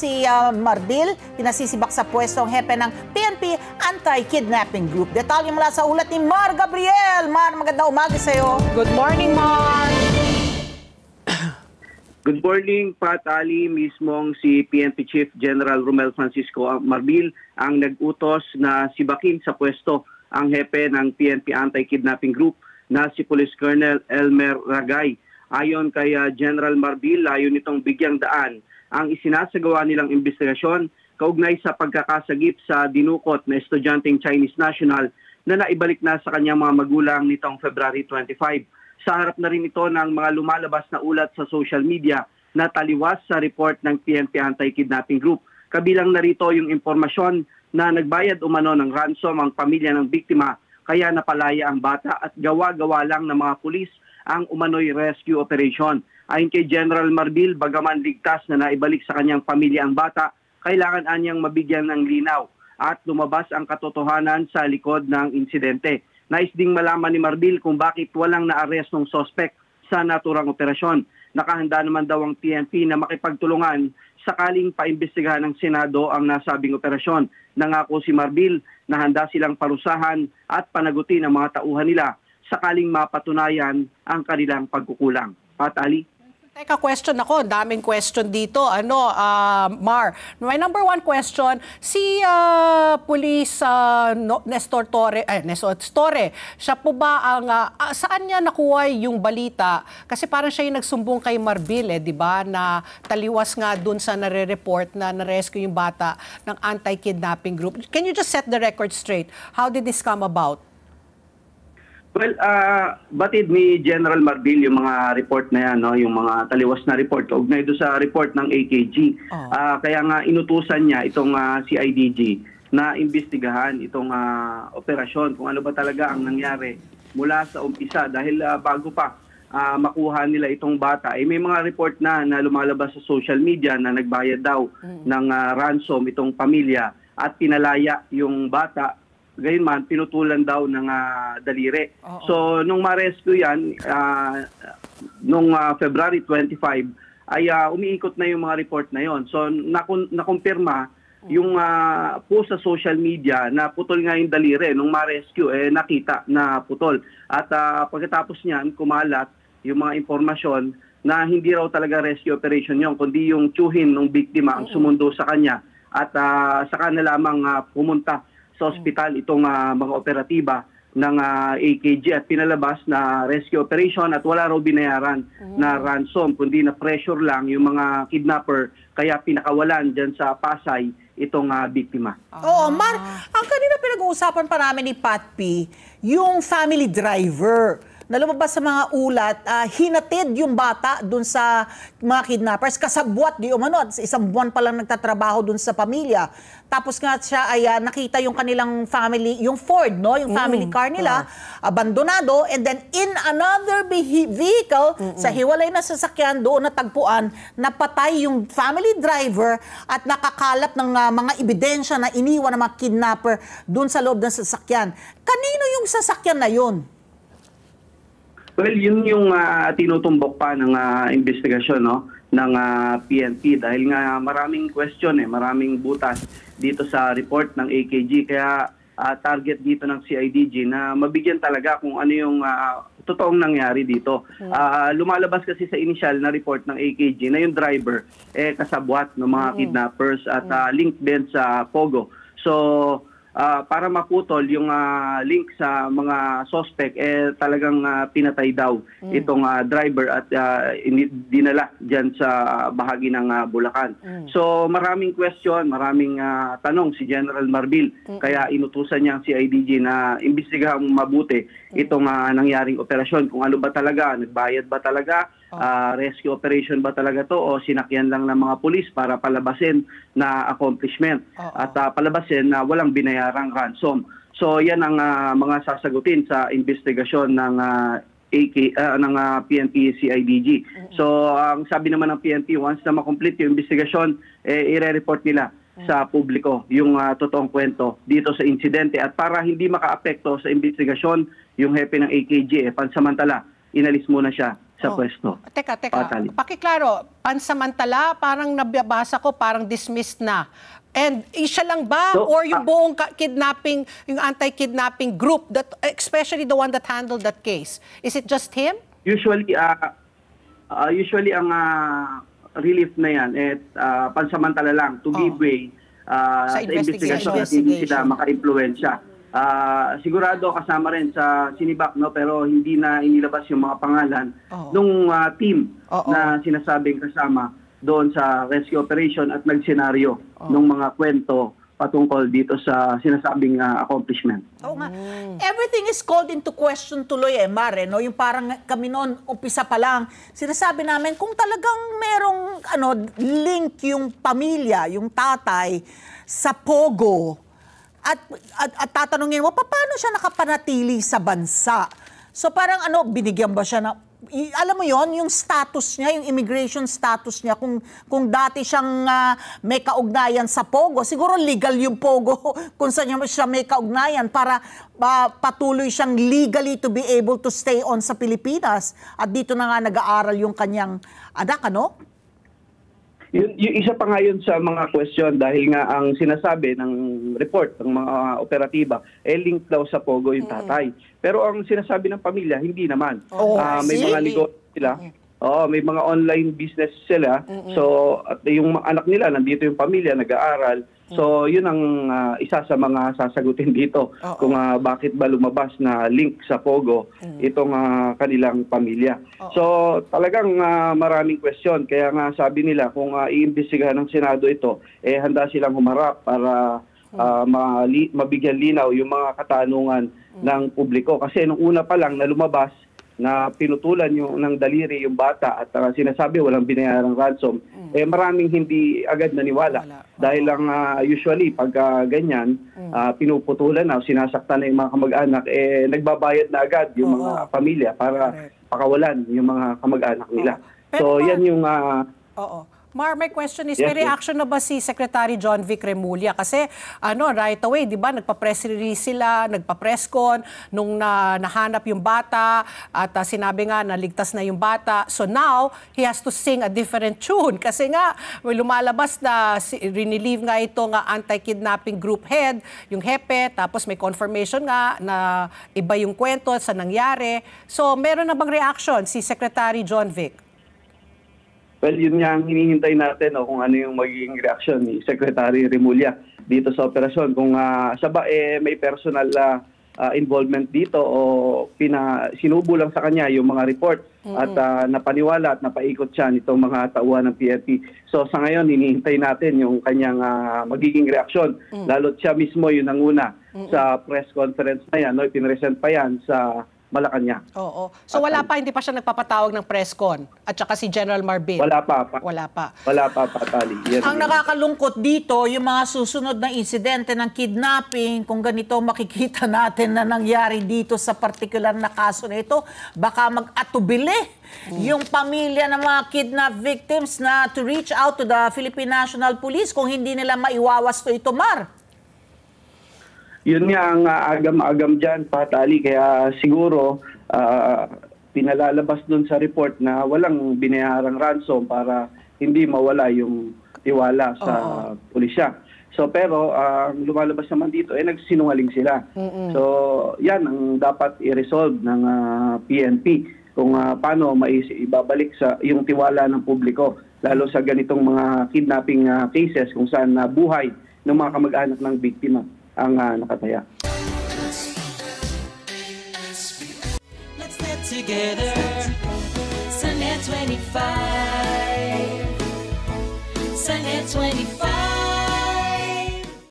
Si Marbil, pinasisibak sa pwestong hepe ng PNP Anti-Kidnapping Group. Detalye mula sa ulat ni Mar Gabriel. Mar, magandang umaga sa'yo. Good morning, Mar. Good morning, Pat Ali. Mismong si PNP Chief General Romel Francisco Marbil ang nag-utos na sibakin sa pwesto ang hepe ng PNP Anti-Kidnapping Group na si Police Colonel Elmer Ragay. Ayon kay General Marbil, ayon nitong bigyang daan ang isinasagawa nilang investigasyon kaugnay sa pagkakasagip sa dinukot na estudyanteng Chinese national na naibalik na sa kanyang mga magulang nitong February 25. Sa harap na rin ito ng mga lumalabas na ulat sa social media na taliwas sa report ng PNP Anti-Kidnapping Group. Kabilang na rito yung impormasyon na nagbayad umano ng ransom ang pamilya ng biktima kaya napalaya ang bata at gawa-gawa lang ng mga pulis ang umano'y rescue operation. Ayon kay General Marbil, bagaman ligtas na naibalik sa kanyang pamilya ang bata, kailangan anyang mabigyan ng linaw at lumabas ang katotohanan sa likod ng insidente. Nais ding malaman ni Marbil kung bakit walang na-arrest ng sospek sa naturang operasyon. Nakahanda naman daw ang PNP na makipagtulungan sakaling paimbestigahan ng Senado ang nasabing operasyon. Nangako si Marbil na handa silang parusahan at panagutin ang mga tauhan nila sakaling mapatunayan ang kanilang pagkukulang. Pat Ali? Teka, question ako. Daming question dito. Mar, my number one question, si Police Nestor Torre, siya po ba ang, saan niya nakuha yung balita? Kasi parang siya yung nagsumbong kay Marbil, di ba, na taliwas nga dun sa nare-report na na-rescue yung bata ng anti-kidnapping group. Can you just set the record straight? How did this come about? Well, batid ni General Marbil yung mga report na yan, no? Yung mga taliwas na report. Kaugnay doon sa report ng AKG. Kaya nga inutusan niya itong CIDG na imbestigahan itong operasyon kung ano ba talaga ang nangyari mula sa umpisa. Dahil bago pa makuha nila itong bata, may mga report na lumalabas sa social media na nagbayad daw ng ransom itong pamilya at pinalaya yung bata. Gayunman, pinutulan daw ng daliri. So, nung ma-rescue yan, nung February 25, ay umiikot na yung mga report na yon. So, nakumpirma yung post sa social media na putol nga yung daliri. Nung ma-rescue, nakita na putol. At pagkatapos niyan, kumalat yung mga impormasyon na hindi raw talaga rescue operation yon, kundi yung tiyuhin ng biktima ang sumundo sa kanya. At saka na lamang pumunta sa ospital itong mga operatiba ng AKG at pinalabas na rescue operation at wala raw binayaran na ransom kundi na pressure lang yung mga kidnapper kaya pinakawalan dyan sa Pasay itong biktima. Oo, Mar, ang kanina pinag-uusapan pa namin ni Pat P, yung family driver na lumabas sa mga ulat, hinatid yung bata dun sa mga kidnappers, kasabwat di umano, isang buwan pa lang nagtatrabaho dun sa pamilya. Tapos nga siya ay nakita yung kanilang family, yung Ford, no? Yung family car nila, abandonado, and then in another vehicle, sa hiwalay na sasakyan, doon natagpuan, napatay yung family driver at nakakalat ng mga ebidensya na iniwan ng mga kidnapper dun sa loob ng sasakyan. Kanino yung sasakyan na yun? Well, yun yung tinutumbok pa ng investigasyon, no, ng PNP dahil nga maraming question, maraming butas dito sa report ng AKG. Kaya target dito ng CIDG na mabigyan talaga kung ano yung totoong nangyari dito. Lumalabas kasi sa initial na report ng AKG na yung driver kasabwat ng mga kidnappers at linked din sa Pogo. So, para maputol yung link sa mga suspect, talagang pinatay daw itong driver at dinala dyan sa bahagi ng Bulacan. So maraming question, maraming tanong si General Marbil. Kaya inutusan niya ang CIDG na imbestigahan mabuti itong nangyaring operasyon. Kung ano ba talaga, nagbayad ba talaga, rescue operation ba talaga to o sinakyan lang ng mga pulis para palabasin na accomplishment at palabasin na walang binayarang ransom. So yan ang mga sasagutin sa investigasyon ng PNP CIDG. So ang sabi naman ng PNP, once na makomplete yung investigasyon, i-report nila sa publiko yung totoong kwento dito sa insidente at para hindi makaapekto sa investigasyon yung hepe ng AKG, pansamantala inalis muna siya sa pwesto. Teka. Patali. Pakiklaro, pansamantala, parang nababasa ko, parang dismissed na. And siya lang ba? So, or yung buong kidnapping, yung anti-kidnapping group, that, especially the one that handled that case? Is it just him? Usually ang relief na yan pansamantala lang to give way sa investigation at hindi sila maka-impluwensya. Sigurado kasama rin sa sinibak, no, pero hindi na inilabas yung mga pangalan nung team na sinasabing kasama doon sa rescue operation at nagsenaryo ng mga kwento patungkol dito sa sinasabing accomplishment. Oo nga. Everything is called into question tuloy, Mare, no? Yung parang kami noon, umpisa pa lang, sinasabi namin kung talagang merong link yung pamilya, yung tatay sa Pogo, at tatanungin mo, paano siya nakapanatili sa bansa? So parang binigyan ba siya na, alam mo yon, yung status niya, yung immigration status niya, kung dati siyang may kaugnayan sa Pogo, siguro legal yung Pogo kung saan siya may kaugnayan para patuloy siyang legally to be able to stay on sa Pilipinas. At dito na nga nag-aaral yung kanyang anak, Yung isa pa nga yun sa mga question dahil nga ang sinasabi ng report ng mga operatiba, link daw sa Pogo yung tatay. Pero ang sinasabi ng pamilya, hindi naman. May mga negosyo sila. May mga online business sila. So, at yung anak nila, nandito yung pamilya, nag-aaral. So, yun ang isa sa mga sasagutin dito kung bakit ba lumabas na link sa Pogo itong kanilang pamilya. So, talagang maraming question. Kaya nga sabi nila, kung iimbestigahan ng Senado ito, handa silang humarap para mabigyan linaw yung mga katanungan ng publiko. Kasi nung una pa lang na lumabas na pinutulan ng daliri yung bata at sinasabi walang binayarang ransom, maraming hindi agad naniwala. Dahil lang usually pag ganyan, pinuputulan na o sinasaktan na yung mga kamag-anak, nagbabayad na agad yung mga pamilya para pakawalan yung mga kamag-anak nila. So yan yung... Mar, my question is, may reaction na ba si Secretary John Vic Remulla? Kasi right away, di ba, nagpa-press release sila, nagpa-press con nung nahanap yung bata at sinabi nga na ligtas na yung bata. So now, he has to sing a different tune kasi nga may lumalabas na rinelieve nga ito nga anti-kidnapping group head, yung hepe, tapos may confirmation nga na iba yung kwento sa nangyari. So meron na bang reaction si Secretary John Vic? Well, yun nga ang hinihintay natin kung ano yung magiging reaksyon ni Secretary Remulla dito sa operasyon. Kung siya ba may personal involvement dito o sinubo lang sa kanya yung mga report at napaniwala at napaikot siya nitong mga tauhan ng PNP. So sa ngayon, hinihintay natin yung kanyang magiging reaksyon. Lalo't siya mismo yung nanguna sa press conference na yan. Ipinresent pa yan sa Malacanang. So hindi pa siya nagpapatawag ng press con at saka si General Marbil? Wala pa. Wala pa, Patali. Yes, ang nakakalungkot dito, yung mga susunod na insidente ng kidnapping, kung ganito makikita natin na nangyari dito sa particular na kaso na ito, baka mag-atubili yung pamilya ng mga kidnap victims na to reach out to the Philippine National Police kung hindi nila maiwawas ito, Mar. Yun nga ang agam-agam dyan, Patali. Kaya siguro pinalalabas dun sa report na walang binayarang ransom para hindi mawala yung tiwala sa pulisya. So pero lumalabas naman dito, nagsinungaling sila. So yan ang dapat i-resolve ng PNP kung paano ibabalik sa yung tiwala ng publiko, lalo sa ganitong mga kidnapping cases kung saan buhay ng mga kamag-anak ng biktima ang nakataya. Let's get together. Sunnet 25. Sunnet 25.